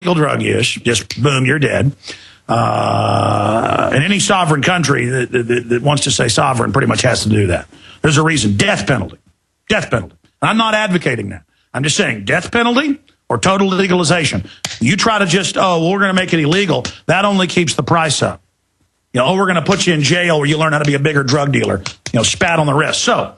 drug use, just boom, you're dead. And any sovereign country that wants to say sovereign pretty much has to do that. There's a reason. Death penalty. Death penalty. I'm not advocating that. I'm just saying death penalty or total legalization. You try to just, we're going to make it illegal. That only keeps the price up. We're going to put you in jail where you learn how to be a bigger drug dealer. Spat on the wrist. So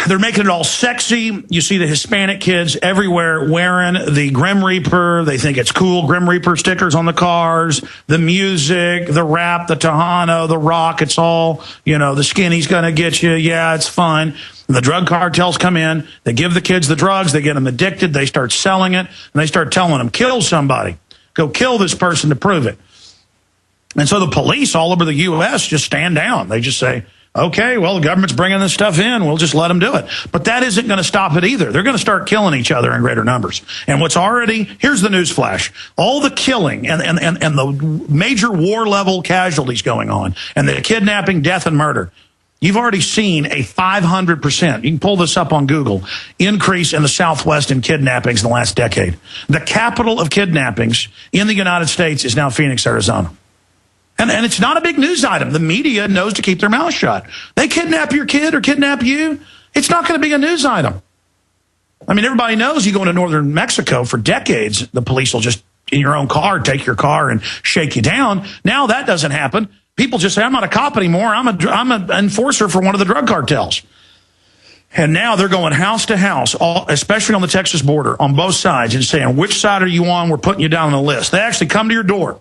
they're making it all sexy. You see the Hispanic kids everywhere wearing the Grim Reaper. They think it's cool. Grim Reaper stickers on the cars, the music, the rap, the Tejano, the rock. It's all, the skinny's going to get you. Yeah, it's fun. And the drug cartels come in. They give the kids the drugs. They get them addicted. They start selling it. And they start telling them, kill somebody. Go kill this person to prove it. And so the police all over the U.S. just stand down. They just say, okay, well, the government's bringing this stuff in. We'll just let them do it. But that isn't going to stop it either. They're going to start killing each other in greater numbers. And here's the news flash. All the killing and the major war level casualties going on and the kidnapping, death, and murder. You've already seen a 500%, you can pull this up on Google, increase in the Southwest in kidnappings in the last decade. The capital of kidnappings in the United States is now Phoenix, Arizona. And it's not a big news item. The media knows to keep their mouth shut. They kidnap your kid or kidnap you, it's not going to be a news item. I mean, everybody knows you go into northern Mexico for decades, the police will just, in your own car, take your car and shake you down. Now that doesn't happen. People just say, I'm not a cop anymore. I'm an enforcer for one of the drug cartels. And now they're going house to house, especially on the Texas border, on both sides, and saying, which side are you on? We're putting you down on the list. They actually come to your door.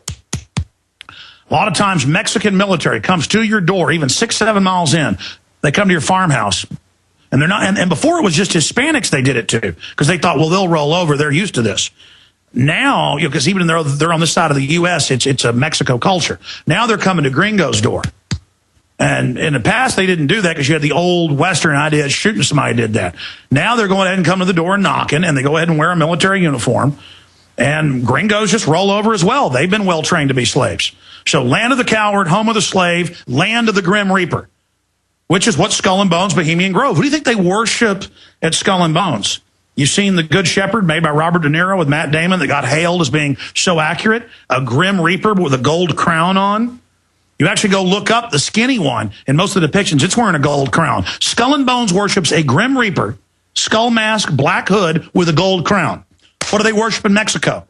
A lot of times, Mexican military comes to your door, even 6-7 miles in. They come to your farmhouse. And they're not. And before it was just Hispanics they did it to, because they thought, well, they'll roll over. They're used to this. Now, because even though they're on this side of the U.S., it's a Mexico culture. Now they're coming to Gringo's door. And in the past, they didn't do that because you had the old Western idea shooting somebody did that. Now they're going ahead and come to the door and knocking, and they go ahead and wear a military uniform. And Gringos just roll over as well. They've been well trained to be slaves. So land of the coward, home of the slave, land of the Grim Reaper, which is what Skull and Bones, Bohemian Grove. Who do you think they worship at Skull and Bones? You've seen The Good Shepherd, made by Robert De Niro with Matt Damon, that got hailed as being so accurate. A Grim Reaper with a gold crown on. You actually go look up the skinny one. In most of the depictions, it's wearing a gold crown. Skull and Bones worships a Grim Reaper, skull mask, black hood with a gold crown. What do they worship in Mexico?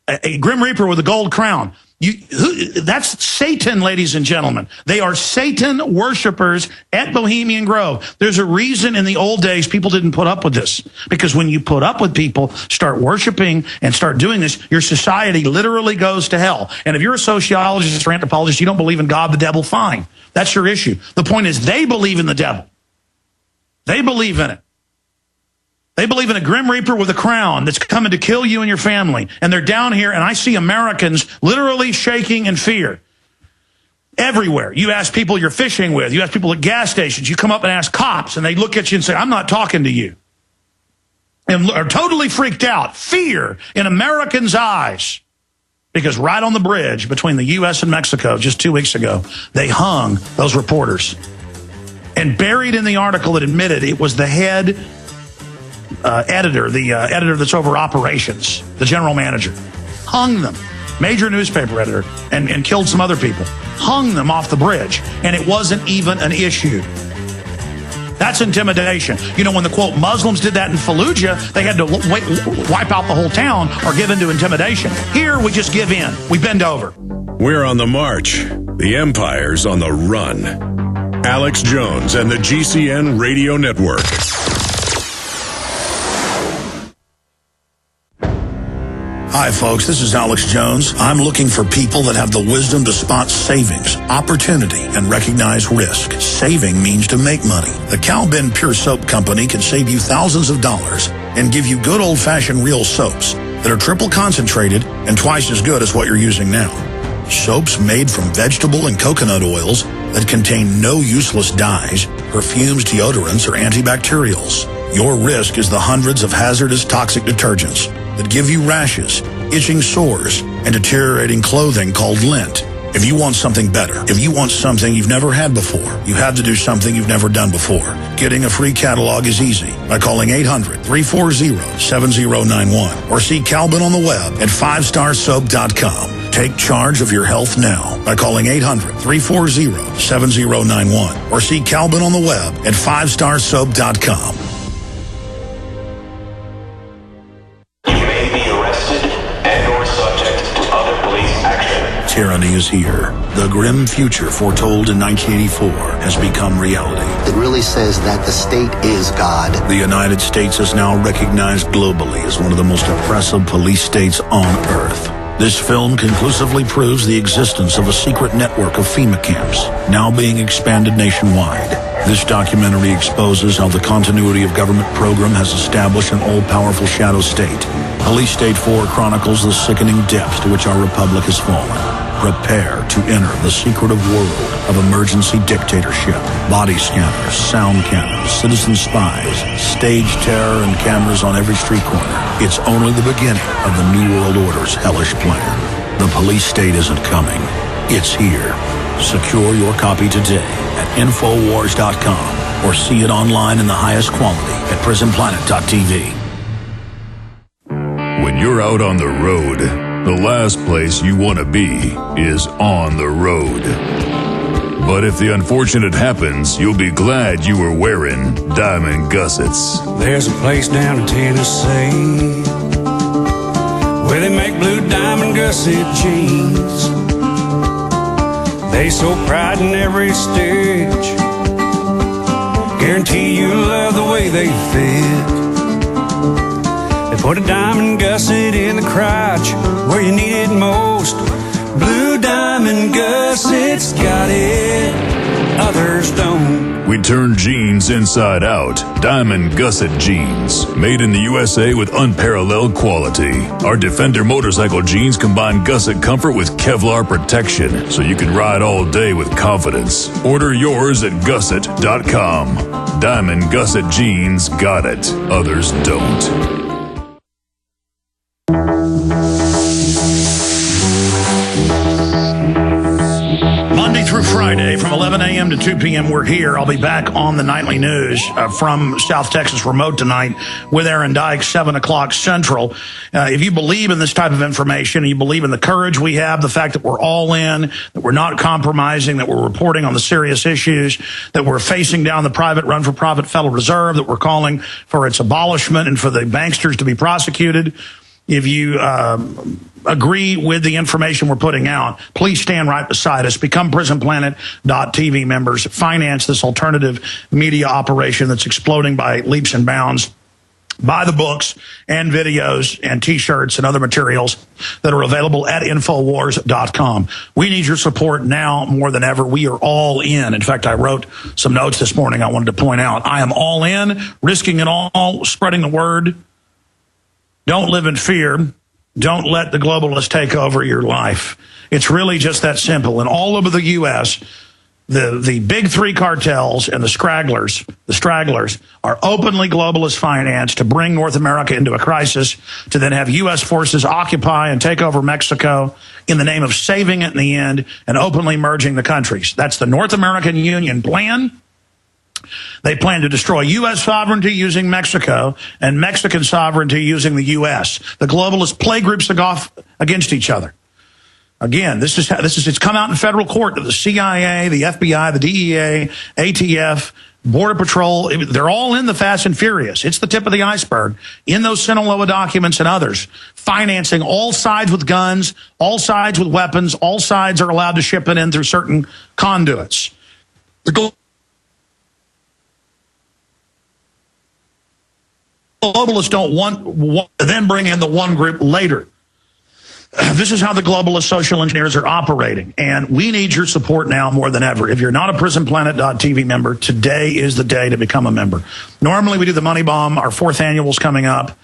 A Grim Reaper with a gold crown. That's Satan, ladies and gentlemen. They are Satan worshipers at Bohemian Grove. There's a reason in the old days people didn't put up with this. Because when you put up with people, start worshiping and start doing this, your society literally goes to hell. And if you're a sociologist or anthropologist, you don't believe in God, the devil, fine. That's your issue. The point is they believe in the devil. They believe in it. They believe in a Grim Reaper with a crown that's coming to kill you and your family. And they're down here, and I see Americans literally shaking in fear. Everywhere. You ask people you're fishing with. You ask people at gas stations. You come up and ask cops, and they look at you and say, I'm not talking to you. And are totally freaked out. Fear in Americans' eyes. Because right on the bridge between the U.S. and Mexico just 2 weeks ago, they hung those reporters. And buried in the article that admitted it was the head editor, the editor that's over operations, the general manager, hung them, major newspaper editor, and killed some other people, hung them off the bridge, and it wasn't even an issue. That's intimidation. You know, when the, quote, Muslims did that in Fallujah, they had to wipe out the whole town or give in to intimidation. Here, we just give in. We bend over. We're on the march. The empire's on the run. Alex Jones and the GCN Radio Network. Hi, folks. This is Alex Jones. I'm looking for people that have the wisdom to spot savings, opportunity, and recognize risk. Saving means to make money. The Cal Ben Pure Soap Company can save you thousands of dollars and give you good old-fashioned real soaps that are triple concentrated and twice as good as what you're using now. Soaps made from vegetable and coconut oils that contain no useless dyes, perfumes, deodorants, or antibacterials. Your risk is the hundreds of hazardous toxic detergents that give you rashes, itching sores, and deteriorating clothing called lint. If you want something better, if you want something you've never had before, you have to do something you've never done before. Getting a free catalog is easy by calling 800-340-7091 or see Calvin on the web at 5starsoap.com. Take charge of your health now by calling 800-340-7091 or see Calvin on the web at 5starsoap.com. Tyranny is here. The grim future foretold in 1984 has become reality. It really says that the state is God. The United States is now recognized globally as one of the most oppressive police states on earth. This film conclusively proves the existence of a secret network of FEMA camps, now being expanded nationwide. This documentary exposes how the continuity of government program has established an all-powerful shadow state. Police State 4 chronicles the sickening depths to which our republic has fallen. Prepare to enter the secretive world of emergency dictatorship, body scanners, sound cannons, citizen spies, stage terror, and cameras on every street corner. It's only the beginning of the New World Order's hellish plan. The police state isn't coming. It's here. Secure your copy today at Infowars.com or see it online in the highest quality at prisonplanet.tv. When you're out on the road, the last place you want to be is on the road. But if the unfortunate happens, you'll be glad you were wearing diamond gussets. There's a place down in Tennessee where they make blue diamond gusset jeans. They so pride in every stitch, guarantee you love the way they fit. They put a diamond gusset in the crotch where you need it most. Blue diamond gussets got it, others don't. We turn jeans inside out. Diamond gusset jeans, made in the USA with unparalleled quality. Our Defender motorcycle jeans combine gusset comfort with Kevlar protection, so you can ride all day with confidence. Order yours at gusset.com. Diamond gusset jeans got it, others don't. Through Friday from 11 a.m. to 2 p.m. we're here. I'll be back on the nightly news from South Texas remote tonight with Aaron Dyke, 7 o'clock Central. If you believe in this type of information, and you believe in the courage we have, the fact that we're all in, that we're not compromising, that we're reporting on the serious issues, that we're facing down the private run-for-profit Federal Reserve, that we're calling for its abolishment and for the banksters to be prosecuted, if you agree with the information we're putting out, please stand right beside us. Become prisonplanet.tv members. Finance this alternative media operation that's exploding by leaps and bounds. Buy the books and videos and T-shirts and other materials that are available at Infowars.com. We need your support now more than ever. We are all in. In fact, I wrote some notes this morning I wanted to point out. I am all in, risking it all, spreading the word. Don't live in fear. Don't let the globalists take over your life. It's really just that simple. And all over the U.S., the big three cartels and the stragglers are openly globalist financed to bring North America into a crisis, to then have U.S. forces occupy and take over Mexico in the name of saving it in the end and openly merging the countries. That's the North American Union plan. They plan to destroy U.S. sovereignty using Mexico and Mexican sovereignty using the U.S. The globalist playgroups are off against each other. Again, it's come out in federal court that the CIA, the FBI, the DEA, ATF, Border Patrol, they're all in the Fast and Furious. It's the tip of the iceberg in those Sinaloa documents and others, financing all sides with guns, all sides with weapons, all sides are allowed to ship it in through certain conduits. The globalists don't want to then bring in the one group later. This is how the globalist social engineers are operating, and we need your support now more than ever. If you're not a prisonplanet.tv member, today is the day to become a member. Normally we do the Money Bomb. Our 4th annual is coming up,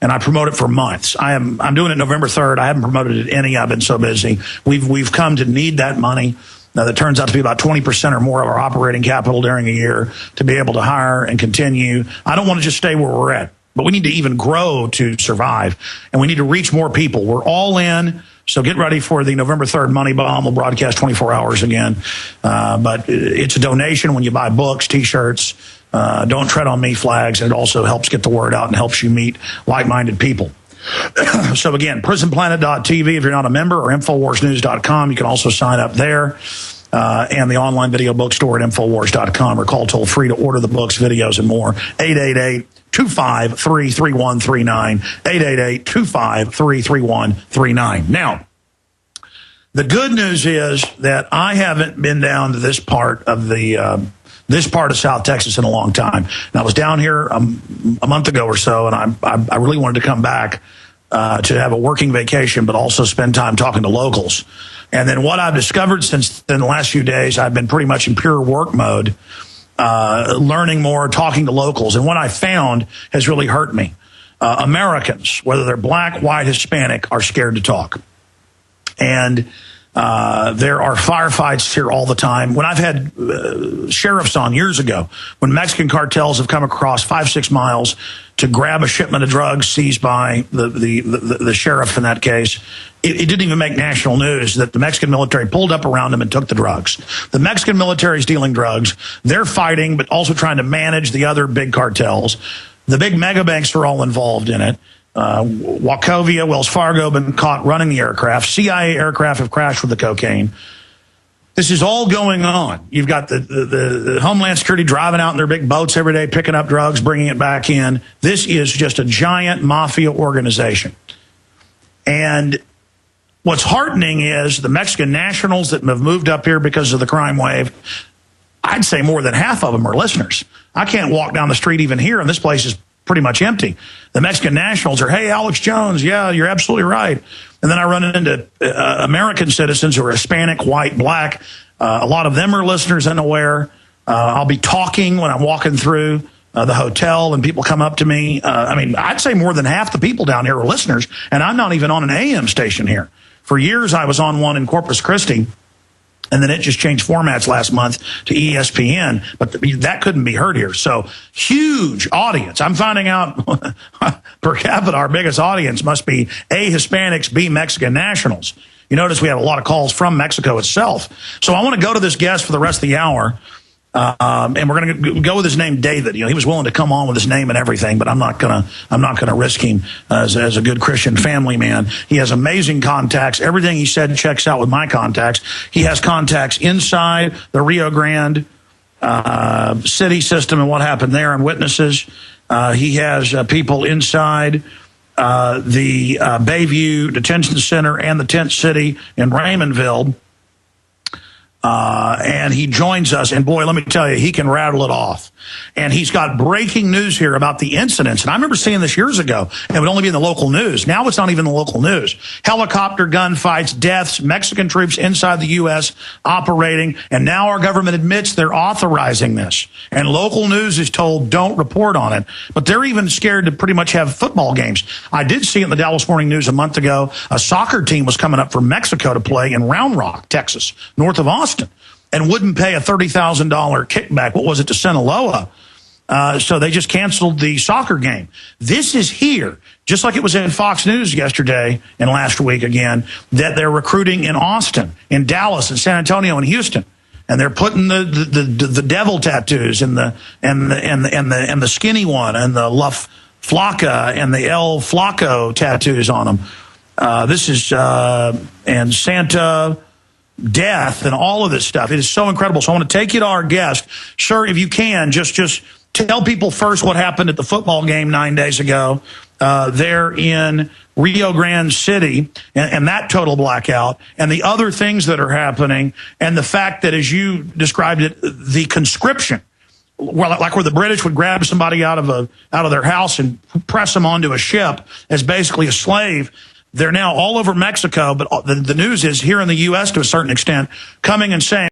and I promote it for months. I'm doing it November 3rd. I haven't promoted it any. I've been so busy. We've come to need that money. Now, that turns out to be about 20% or more of our operating capital during a year to be able to hire and continue. I don't want to just stay where we're at, but we need to even grow to survive, and we need to reach more people. We're all in So get ready for the November 3rd Money Bomb. We'll broadcast 24 hours again. But it's a donation when you buy books, T-shirts. Don't tread on me flags. And it also helps get the word out and helps you meet like-minded people. So again, prisonplanet.tv if you're not a member, or InfoWarsNews.com. You can also sign up there. And the online video bookstore at Infowars.com, or call toll-free to order the books, videos, and more. 888-253-3139. 888-253-3139. Now, the good news is that I haven't been down to this part of this part of South Texas in a long time. And I was down here a month ago or so, and I really wanted to come back to have a working vacation, but also spend time talking to locals. And then what I've discovered since then, the last few days, I've been pretty much in pure work mode, learning more, talking to locals. And what I found has really hurt me. Americans, whether they're black, white, Hispanic, are scared to talk. And there are firefights here all the time. When I've had sheriffs on years ago, when Mexican cartels have come across 5-6 miles to grab a shipment of drugs seized by the sheriff in that case, it didn't even make national news that the Mexican military pulled up around them and took the drugs. The Mexican military is dealing drugs. They're fighting, but also trying to manage the other big cartels. The big mega banks are all involved in it. Wachovia, Wells Fargo have been caught running the aircraft. CIA aircraft have crashed with the cocaine. This is all going on. You've got the Homeland Security driving out in their big boats every day, picking up drugs, bringing it back in. This is just a giant mafia organization. And what's heartening is the Mexican nationals that have moved up here because of the crime wave, I'd say more than half of them are listeners. I can't walk down the street even here, and this place is pretty much empty. The Mexican nationals are, hey, Alex Jones, yeah, you're absolutely right. And then I run into American citizens who are Hispanic, white, black. A lot of them are listeners unaware. I'll be talking when I'm walking through the hotel and people come up to me. I mean, I'd say more than half the people down here are listeners, and I'm not even on an AM station here. For years, I was on one in Corpus Christi, and then it just changed formats last month to ESPN, but that couldn't be heard here. So huge audience. I'm finding out per capita, our biggest audience must be A, Hispanics, B, Mexican nationals. You notice we have a lot of calls from Mexico itself. So I want to go to this guest for the rest of the hour. And we're going to go with his name, David. You know, he was willing to come on with his name and everything, but I'm not going to risk him as a good Christian family man. He has amazing contacts. Everything he said checks out with my contacts. He has contacts inside the Rio Grande city system and what happened there, and witnesses. He has people inside the Bayview Detention Center and the Tent City in Raymondville. And he joins us, and boy, let me tell you, he can rattle it off. And he's got breaking news here about the incidents. And I remember seeing this years ago, and it would only be in the local news. Now it's not even the local news. Helicopter gunfights, deaths, Mexican troops inside the U.S. operating, and now our government admits they're authorizing this. And local news is told, don't report on it. But they're even scared to pretty much have football games. I did see it in the Dallas Morning News a month ago. A soccer team was coming up from Mexico to play in Round Rock, Texas, north of Austin, and wouldn't pay a $30,000 kickback. What was it, to Sinaloa? So they just canceled the soccer game. This is here, just like it was in Fox News yesterday and last week again, that they're recruiting in Austin, in Dallas, in San Antonio, and Houston, and they're putting the devil tattoos and the skinny one and the La Flaca and the El Flaco tattoos on them. This is and Santa death and all of this stuff. It is so incredible. So I want to take you to our guest. Sir, if you can, just tell people first what happened at the football game 9 days ago there in Rio Grande City, and that total blackout, and the other things that are happening, and the fact that, as you described it, the conscription, like where the British would grab somebody out of their house and press them onto a ship as basically a slave. They're now all over Mexico, but the news is here in the U.S. to a certain extent coming and saying,